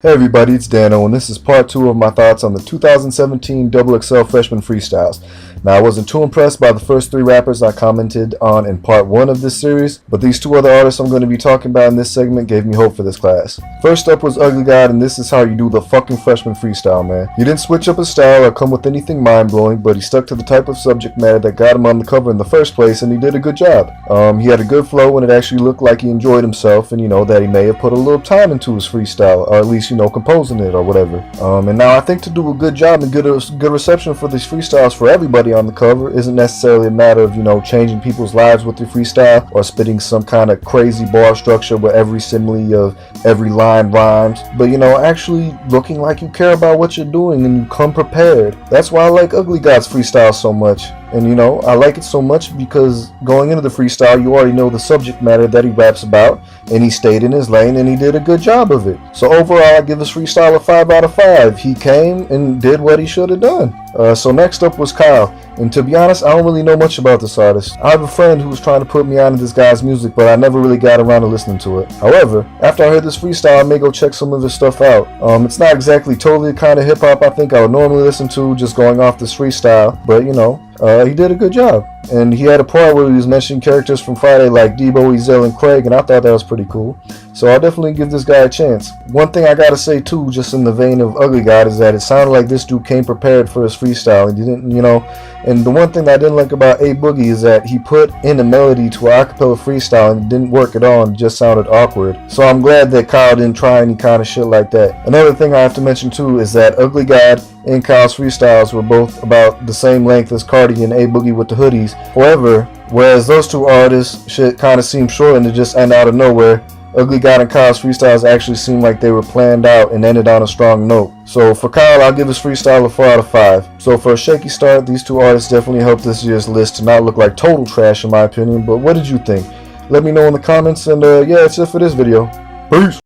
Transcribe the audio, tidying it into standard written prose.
Hey everybody, it's Dano, and this is part 2 of my thoughts on the 2017 XXL Freshman Freestyles. Now, I wasn't too impressed by the first 3 rappers I commented on in part 1 of this series, but these 2 other artists I'm going to be talking about in this segment gave me hope for this class. First up was Ugly God, and this is how you do the fucking Freshman Freestyle, man. He didn't switch up his style or come with anything mind-blowing, but he stuck to the type of subject matter that got him on the cover in the first place, and he did a good job. He had a good flow, and it actually looked like he enjoyed himself, and that he may have put a little time into his freestyle, or at least composing it or whatever. And now I think to do a good job and good reception for these freestyles for everybody on the cover isn't necessarily a matter of changing people's lives with your freestyle or spitting some kind of crazy bar structure where every simile of every line rhymes, but actually looking like you care about what you're doing and you come prepared. That's why I like Ugly God's freestyle so much. And I like it so much because going into the freestyle, you already know the subject matter that he raps about, and he stayed in his lane and he did a good job of it. So overall, I give this freestyle a 5 out of 5. He came and did what he should have done. So next up was Kyle, and to be honest, I don't really know much about this artist. I have a friend who was trying to put me on to this guy's music, but I never really got around to listening to it. However, after I heard this freestyle, I may go check some of his stuff out. It's not exactly totally the kind of hip-hop I think I would normally listen to just going off this freestyle, but he did a good job. And he had a part where he was mentioning characters from Friday like Debo, Ezel, and Craig, and I thought that was pretty cool. So I'll definitely give this guy a chance. One thing I gotta say too, just in the vein of Ugly God, is that it sounded like this dude came prepared for his freestyle. He didn't, and the one thing that I didn't like about A Boogie is that he put in a melody to an acapella freestyle and it didn't work at all and it just sounded awkward. So I'm glad that Kyle didn't try any kind of shit like that. Another thing I have to mention too is that Ugly God and Kyle's freestyles were both about the same length as Cardi and A Boogie with the hoodies. However, whereas those 2 artists shit kind of seemed short and to just end out of nowhere, Ugly God and Kyle's freestyles actually seemed like they were planned out and ended on a strong note. So for Kyle, I'll give his freestyle a 4 out of 5. So for a shaky start, these 2 artists definitely helped this year's list to not look like total trash in my opinion, but what did you think? Let me know in the comments, and yeah, that's it for this video. Peace!